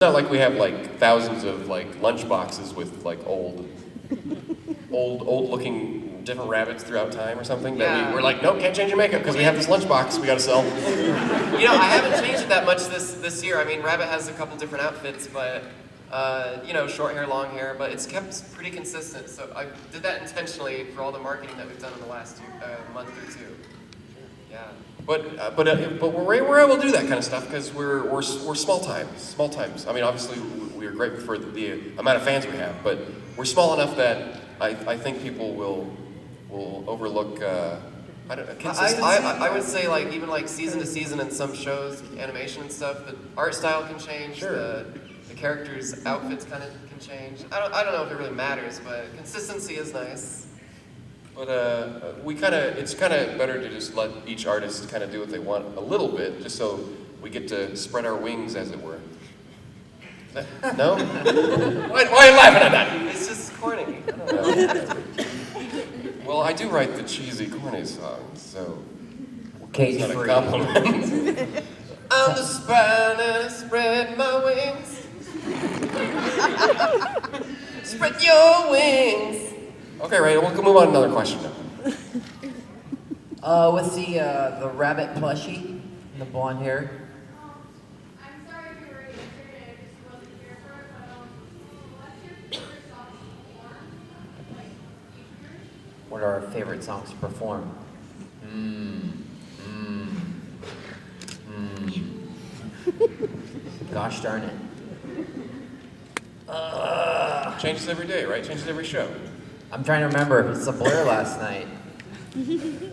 not like we have like thousands of like lunch boxes with like old looking different rabbits throughout time or something. That we're like, nope, can't change your makeup because we have this lunch box we gotta sell. You know, I haven't changed it that much this year. I mean, Rabbit has a couple different outfits, but you know, short hair, long hair, but it's kept pretty consistent. So I did that intentionally for all the marketing that we've done in the last month or two. Yeah. But we're able to do that kind of stuff because we're small times. I mean, obviously we're grateful for the amount of fans we have, but we're small enough that I think people will overlook. Consistency. I would say like even like season to season in some shows, animation and stuff, the art style can change. Sure. The characters' outfits kind of can change. I don't know if it really matters, but consistency is nice. But it's kind of better to just let each artist kind of do what they want a little bit, just so we get to spread our wings, as it were. No? Why are you laughing at that? It's just corny. Well, I do write the cheesy, corny songs, so Cage it's not free. a compliment. I'm the spider, spread my wings. Spread your wings. Okay, right, we'll move on to another question now. With the rabbit plushie and the blonde hair. I'm sorry if you already answered it, I just wasn't here for it, but what's your favorite song to perform? Like, features? What are our favorite songs to perform? Gosh darn it. Changes every day, right? Changes every show. I'm trying to remember. It's a blur last night.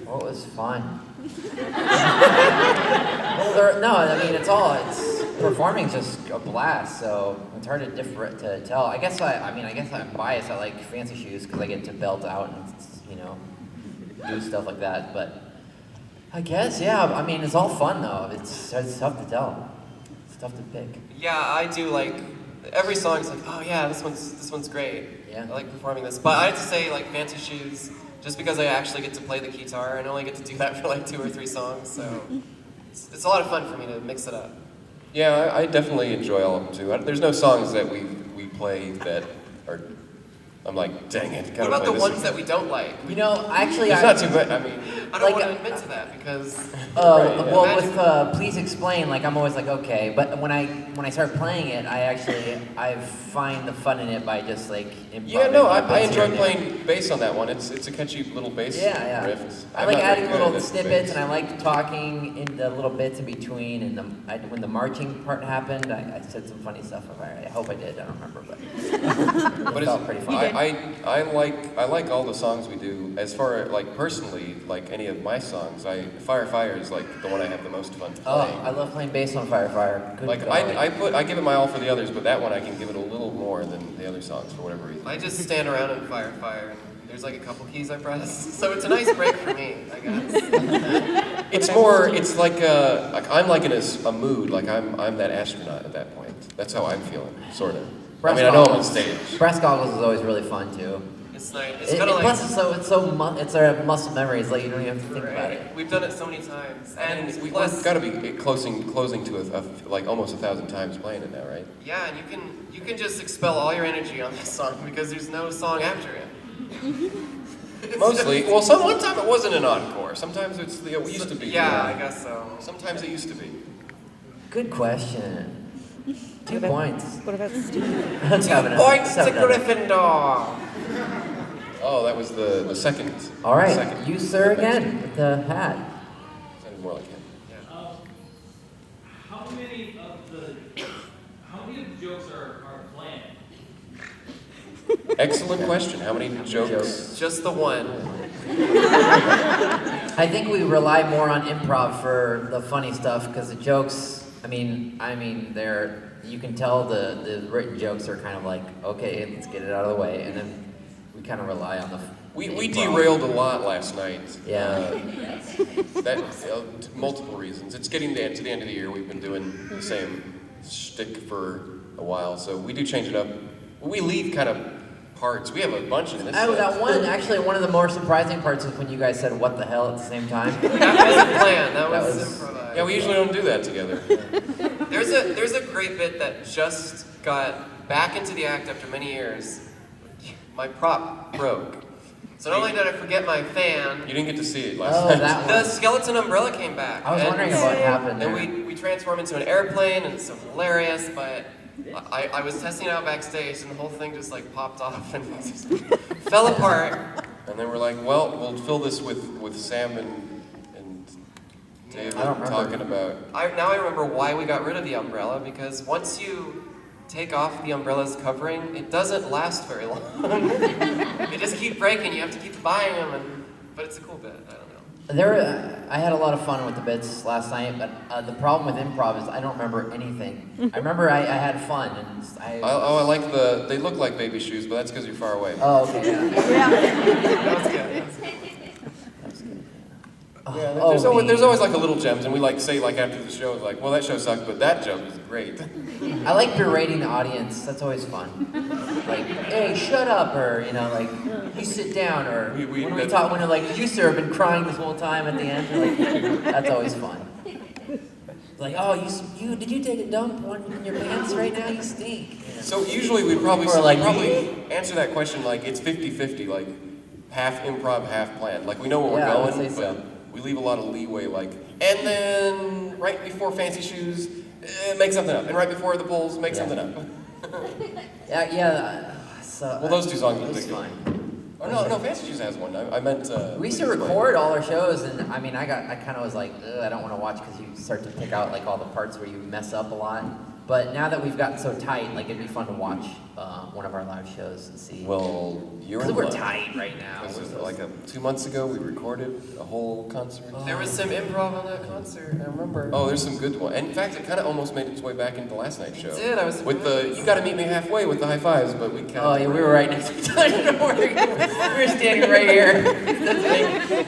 What was fun? Well, no, I mean it's performing's just a blast. So it's hard to tell. I guess I'm biased. I like Fancy Shoes because I get to belt out and do stuff like that. But I guess I mean it's all fun though. It's tough to tell. It's tough to pick. Yeah, I do like every song's like, oh yeah, this one's great. Yeah. I like performing this. But I have to say like Fancy Shoes, just because I actually get to play the guitar and only get to do that for like 2 or 3 songs, so it's a lot of fun for me to mix it up. Yeah, I definitely enjoy all of them too. There's no songs that we play that are. I'm like, dang it. What about the ones that we don't like? You know, actually, It's not too bad. I mean, I don't want to admit to that because. Right, yeah. Well, with Please Explain, like I'm always like okay, but when I start playing it, I find the fun in it by just like improvising. yeah, no, I enjoy playing bass on that one. It's a catchy little bass riff. I like adding little snippets, and I like talking in the little bits in between. And when the marching part happened, I said some funny stuff. I hope I did. I don't remember, but it felt pretty fun. I like all the songs we do. As far as like personally, like any of my songs, Fire is like the one I have the most fun playing. Oh, I love playing bass on Fire. Good Like golly. I give it my all for the others, but that one I can give it a little more than the other songs for whatever reason. I just stand around and Fire, and there's like a couple keys I press, so it's a nice break for me, I guess. It's like I'm like in a mood, like I'm that astronaut at that point. That's how I'm feeling, sort of. I mean, I know I'm on stage. Brass goggles is always really fun too. It's nice. It's kind of like. Plus, it's a muscle memory. It's like you don't even have to think about it. We've done it so many times, and We've plus, got to be closing to like almost 1,000 times playing it now, right? yeah, and you can just expel all your energy on this song because there's no song after it. Mostly. Well, one time it wasn't an encore. Sometimes it used to be. Yeah, I guess so. Sometimes it used to be. Good question. 2 points. What about Steve? 2 points to Gryffindor. Oh, that was the second. All right, second. you sir again with the hat. Sounded more like him. How many of the jokes are planned? Excellent question. How many jokes? Just the one. I think we rely more on improv for the funny stuff because the jokes. I mean, you can tell the written jokes are kind of like, okay, let's get it out of the way, and then we kind of rely on the. We derailed a lot last night. Yeah. Multiple reasons. It's getting to the end of the year. We've been doing the same shtick for a while, so we do change it up. We leave kind of parts. We have a bunch in this. One of the more surprising parts is when you guys said "what the hell" at the same time. That wasn't planned. That was improvised. Yeah, we usually don't do that together. There's a great bit that just got back into the act after many years. My prop broke. So not only did I forget my fan, You didn't get to see it last Oh, night. that the one. skeleton umbrella came back. I was And- wondering what happened there. And we transformed into an airplane, and it's so hilarious, but I was testing it out backstage, and the whole thing just like popped off and just fell apart. And then we're like, well, we'll fill this with Sam and David I don't remember. talking about. Now I remember why we got rid of the umbrella, because once you take off the umbrella's covering, it doesn't last very long. They just keep breaking, you have to keep buying them, but it's a cool bit, I don't know. I had a lot of fun with the bits last night, but the problem with improv is I don't remember anything. I remember I had fun, and I like they look like baby shoes, but that's because you're far away. Oh, okay, yeah. That was good. That was good. Yeah, Oh, there's always like a little gems, and we like say like after the show, like, well, that show sucked, but that joke is great. I like berating the audience. That's always fun. Like, hey, shut up, or like, you sit down, or when like you sir have been crying this whole time at the end. Like, that's always fun. Like, oh, you did you take a dump in your pants right now? You stink. Yeah. So usually we probably Or like, answer that question like it's 50-50, like half improv, half planned. Like we know where we're Yeah, I would going, say but so. we leave a lot of leeway. Like, and then right before Fancy Shoes, make something up, and right before the polls, make something up. Yeah. So, Well, those two songs are it was big. fun. Oh no, Fancy Shoes has one. I meant. We used to record all our shows, and I mean, I kind of was like, ugh, I don't want to watch because you start to pick out like all the parts where you mess up a lot. But now that we've gotten so tight, like it'd be fun to watch one of our live shows and see. Well, you're Because in we're luck. tight right now. This We're is so- like 2 months ago, we recorded a whole concert. There was some improv on that concert, I remember. Oh, there's some good ones. And in fact, it kind of almost made its way back into last night's show. It did, I was with the you got to meet me halfway with the high fives, but we kind of. Oh yeah, we were right next to each other. Don't worry. We were standing right here. That's big.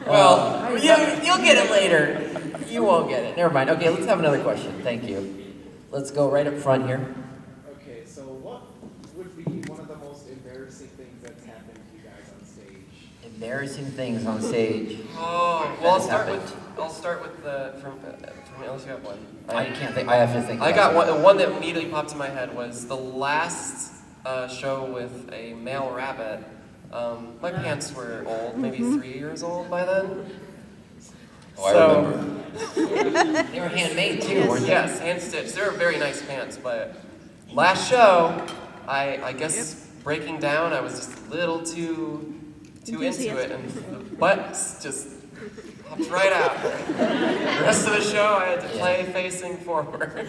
Well, you'll get it later. You won't get it. Never mind. Okay, let's have another question. Thank you. Let's go right up front here. Okay, so what would be one of the most embarrassing things that's happened to you guys on stage? Embarrassing things on stage. Oh, well, I'll That start happened. from unless you have one. I can't think. I have to think. I about got it. one that immediately popped in my head was the last show with a male rabbit. My pants were old, maybe 3 years old by then. Oh, I remember. They were handmade too, weren't they? Yes, hand stitched. They were very nice pants, but last show, I guess breaking down, I was just a little too into it, and the butt just popped right out. The rest of the show, I had to play facing forward.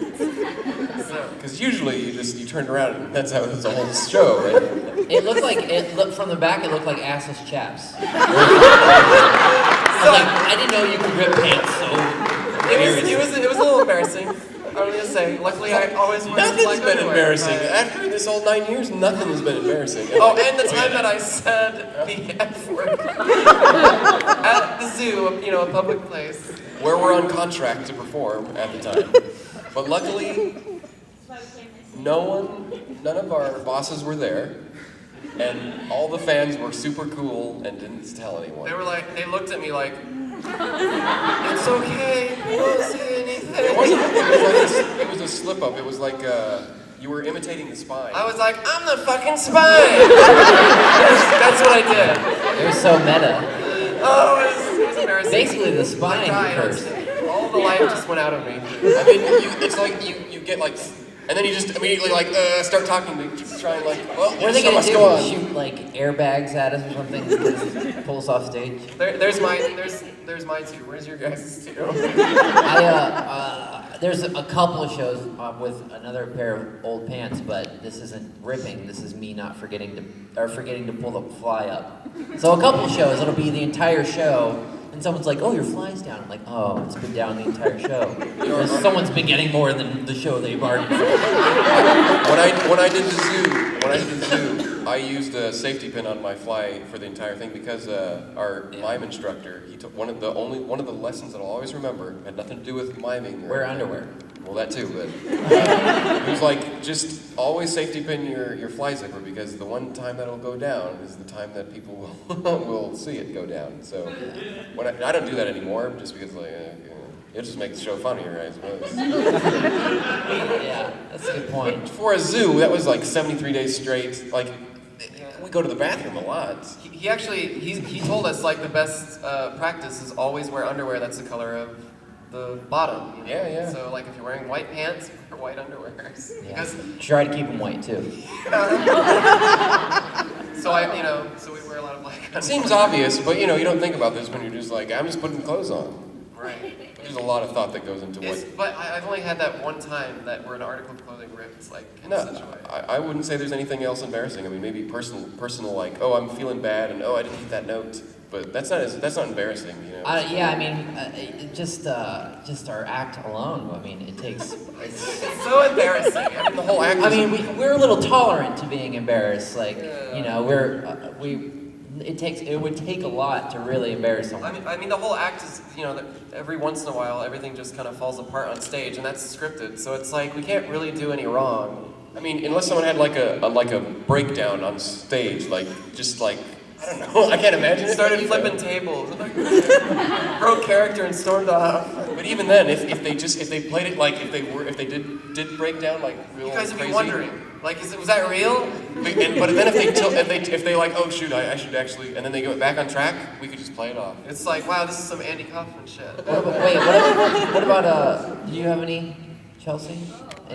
So. Because usually you turned around and that's how it's a whole show, right? It looked from the back. It looked like assless chaps. I didn't know you could rip pants so. It was a little embarrassing. I was gonna say. Luckily, I always wear Nothing's black been underwear, embarrassing. but- After this all 9 years, nothing has been embarrassing. Oh, and the time that I said the F word at the zoo, a public place. Where we're on contract to perform at the time. But luckily, none of our bosses were there, and all the fans were super cool and didn't tell anyone. They looked at me like, it's okay, we won't say anything. It was a slip up. It was like you were imitating the spine. I was like, I'm the fucking spine. That's what I did. It was so meta. Oh, it was embarrassing. Basically, the I spine died. cursed. All the life just went out of me. I mean, it's like you get like, and then you just immediately like start talking to try and like, well, What are they so gonna much do? go on. Shoot like airbags at us or something? to pull us off stage? There's my two. Where's your guys' two? There's a couple of shows with another pair of old pants, but this isn't ripping. This is me not forgetting to pull the fly up. So a couple of shows, it'll be the entire show, and someone's like, "Oh, your fly's down." I'm like, "Oh, it's been down the entire show." Because someone's been getting more than the show they've already. When I did the zoo, I used a safety pin on my fly for the entire thing because our mime instructor, he took one of the lessons that I'll always remember, had nothing to do with miming. Wear underwear. Well, that too, but he was like, just always safety pin your fly zipper because the one time that'll go down is the time that people will see it go down. So I don't do that anymore just because like. It'll just make the show funnier, I suppose. Yeah, that's a good point. But for a zoo, that was like 73 days straight. Like, we go to the bathroom a lot. He actually he told us like the best practice is always wear underwear that's the color of the bottom. You know? Yeah, yeah. So like if you're wearing white pants, wear white underwear. Yeah. Because Try to keep them white too. so we wear a lot of black It underwear. seems obvious, but you don't think about this when you're just like, I'm just putting clothes on. Right. There's a lot of thought that goes into It's, what. but I've only had that one time that where an article of clothing ripped like in No, such a way. I wouldn't say there's anything else embarrassing. I mean, maybe personal like, oh, I'm feeling bad, and oh, I didn't hit that note. But that's not embarrassing, Yeah, I mean, just our act alone. I mean, it takes. It's so embarrassing. I mean, The whole act. I is- mean, we're a little tolerant to being embarrassed. Like, it would take a lot to really embarrass someone. I mean, the whole act is, that every once in a while, everything just kind of falls apart on stage, and that's scripted. So it's like we can't really do any wrong. I mean, unless someone had like a breakdown on stage, like just like I don't know, I can't imagine it. Started but flipping tables, broke character, and stormed off. But even then, if they played it like if they did break down like real You guys would be crazy. wondering, like, was that real? But then if they like, oh shoot, I should actually, and then they go back on track, we could just play it off. It's like, wow, this is some Andy Kaufman shit. What about do you have any, Chelsea?